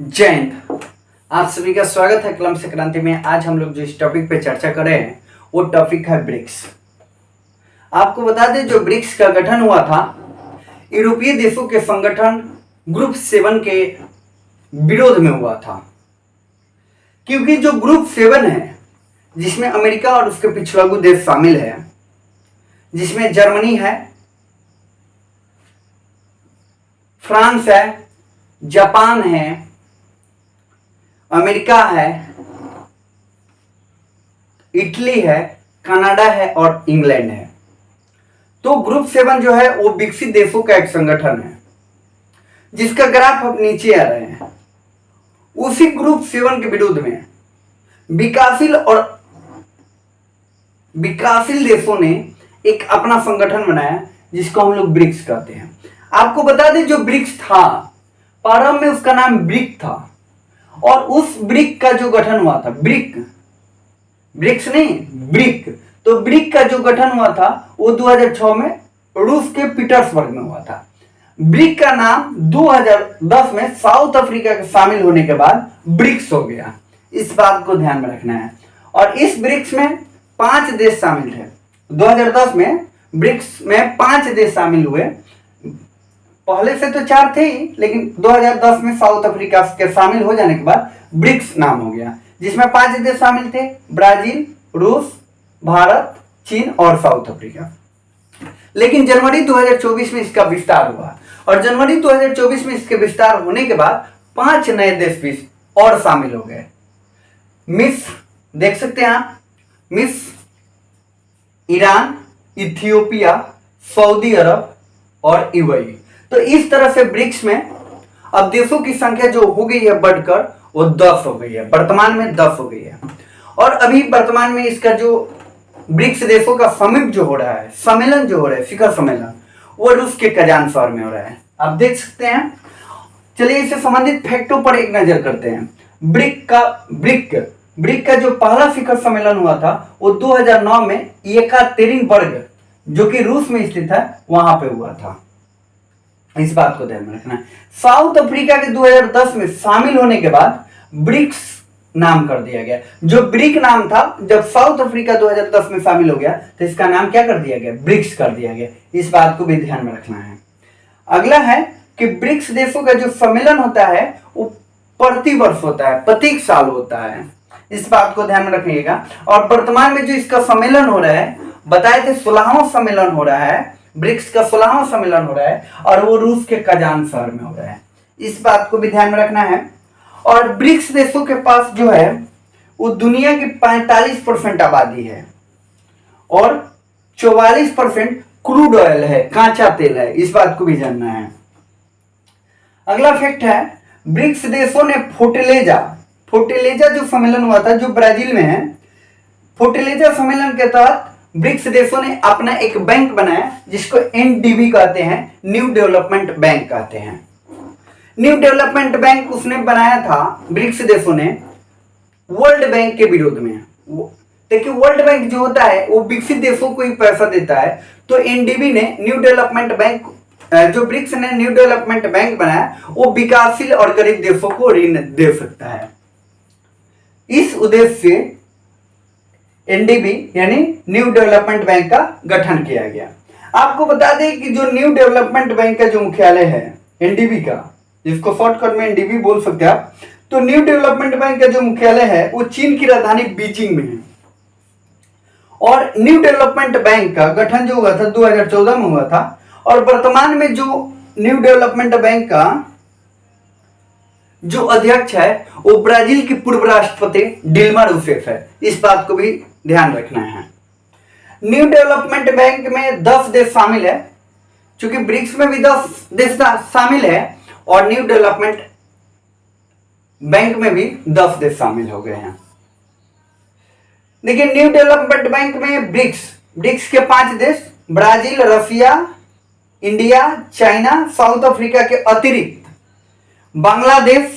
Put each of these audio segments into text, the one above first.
जय हिंद। आप सभी का स्वागत है कलम से क्रांति में। आज हम लोग जो इस टॉपिक पे चर्चा कर रहे हैं वो टॉपिक है ब्रिक्स। आपको बता दें जो ब्रिक्स का गठन हुआ था यूरोपीय देशों के संगठन ग्रुप 7 के विरोध में हुआ था, क्योंकि जो ग्रुप 7 है जिसमें अमेरिका और उसके पिछड़ू देश शामिल है, जिसमें जर्मनी है, फ्रांस है, जापान है, अमेरिका है, इटली है, कनाडा है और इंग्लैंड है। तो ग्रुप 7 जो है वो विकसित देशों का एक संगठन है जिसका ग्राफ अब नीचे आ रहे हैं। उसी ग्रुप 7 के विरुद्ध में विकासशील देशों ने एक अपना संगठन बनाया जिसको हम लोग ब्रिक्स कहते हैं। आपको बता दें जो ब्रिक्स था प्रारंभ में उसका नाम ब्रिक था, और उस ब्रिक का जो गठन हुआ था, ब्रिक्स नहीं ब्रिक, तो ब्रिक का जो गठन हुआ था वो 2006 में रूस के पीटर्सबर्ग में हुआ था। ब्रिक का नाम 2010 में साउथ अफ्रीका के शामिल होने के बाद ब्रिक्स हो गया। इस बात को ध्यान में रखना है। और इस ब्रिक्स में 5 देश शामिल थे। 2010 में ब्रिक्स में 5 देश शामिल हुए। पहले से तो 4 थे ही, लेकिन 2010 में साउथ अफ्रीका के शामिल हो जाने के बाद ब्रिक्स नाम हो गया, जिसमें 5 देश शामिल थे: ब्राजील, रूस, भारत, चीन और साउथ अफ्रीका। लेकिन जनवरी 2024 में इसका विस्तार हुआ, और जनवरी 2024 में इसके विस्तार होने के बाद 5 नए देश भी और शामिल हो गए। मिस्र देख सकते हैं आप, मिस्र, ईरान, इथियोपिया, सऊदी अरब और यूएई। तो इस तरह से ब्रिक्स में अब देशों की संख्या जो हो गई है बढ़कर वो 10 हो गई है। वर्तमान में 10 हो गई है। और अभी वर्तमान में इसका जो ब्रिक्स देशों का समिट जो हो रहा है, सम्मेलन जो हो रहा है, शिखर सम्मेलन, वो रूस के कजान शहर में हो रहा है। आप देख सकते हैं। चलिए इससे संबंधित फैक्टों पर एक नजर करते हैं। ब्रिक का जो पहला शिखर सम्मेलन हुआ था वो 2009 में येकातेरिनबर्ग, जो कि रूस में स्थित है, वहां पे हुआ था। इस बात को ध्यान में रखना है। साउथ अफ्रीका के 2010 में शामिल होने के बाद ब्रिक्स नाम कर दिया गया। जो ब्रिक नाम था, जब साउथ अफ्रीका 2010 में शामिल हो गया तो इसका नाम क्या कर दिया गया? ब्रिक्स कर दिया गया। इस बात को भी ध्यान में रखना है। अगला है कि ब्रिक्स देशों का जो सम्मेलन होता है वो प्रतिवर्ष होता है, प्रत्येक साल होता है। इस बात को ध्यान में रखिएगा। और वर्तमान में जो इसका सम्मेलन हो रहा है, बताए थे 16वां सम्मेलन हो रहा है, ब्रिक्स का 16वां सम्मेलन हो रहा है, और वो रूस के कजान शहर में हो रहा है। इस बात को भी ध्यान में रखना है। और ब्रिक्स देशों के पास जो है वो दुनिया की 45% आबादी है, और 44% क्रूड ऑयल है, कांचा तेल है। इस बात को भी जानना है। अगला फैक्ट है, ब्रिक्स देशों ने फोर्टेलेजा जो सम्मेलन हुआ था जो ब्राजील में है, फोर्टेलेजा सम्मेलन के तहत ब्रिक्स देशों ने अपना एक बैंक बनाया जिसको एनडीबी कहते हैं, न्यू डेवलपमेंट बैंक कहते हैं। न्यू डेवलपमेंट बैंक उसने बनाया था ब्रिक्स देशों ने वर्ल्ड बैंक के विरोध में। देखिए वर्ल्ड बैंक जो होता है वो विकसित देशों को ही पैसा देता है, तो एनडीबी ने न्यू डेवलपमेंट बैंक, जो ब्रिक्स ने न्यू डेवलपमेंट बैंक बनाया, वो विकासशील और गरीब देशों को ऋण दे सकता है। इस उद्देश्य से एनडीबी यानी न्यू डेवलपमेंट बैंक का गठन किया गया। आपको बता दें कि जो न्यू डेवलपमेंट बैंक का जो मुख्यालय है एनडीबी का, जिसको शॉर्टकट में एनडीबी बोल सकते हैं आप, तो न्यू डेवलपमेंट बैंक का जो मुख्यालय है वो चीन की राजधानी बीजिंग में है। और न्यू डेवलपमेंट बैंक का गठन जो हुआ था 2014 में हुआ था, और वर्तमान में जो न्यू डेवलपमेंट बैंक का जो अध्यक्ष है वो ब्राजील की पूर्व राष्ट्रपति डिल्मा रूसेफ है। इस बात को भी ध्यान रखना है। न्यू डेवलपमेंट बैंक में 10 देश शामिल है, क्योंकि ब्रिक्स में भी 10 देश शामिल है, और न्यू डेवलपमेंट बैंक में भी 10 देश शामिल हो गए हैं। देखिए न्यू डेवलपमेंट बैंक में ब्रिक्स के 5 देश Brazil, Russia, India, China, south Africa के अतिरिक्त बांग्लादेश,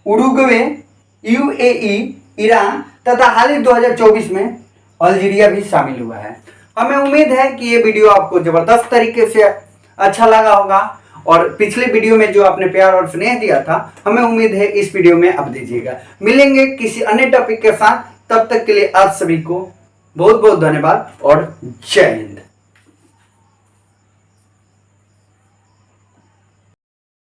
उरुग्वे, यूएई, ईरान तथा हाल ही 2024 में अल्जीरिया भी शामिल हुआ है। हमें उम्मीद है कि ये वीडियो आपको जबरदस्त तरीके से अच्छा लगा होगा, और पिछले वीडियो में जो आपने प्यार और स्नेह दिया था, हमें उम्मीद है इस वीडियो में अब दीजिएगा। मिलेंगे किसी अन्य टॉपिक के साथ, तब तक के लिए आप सभी को बहुत बहुत धन्यवाद और जय हिंद।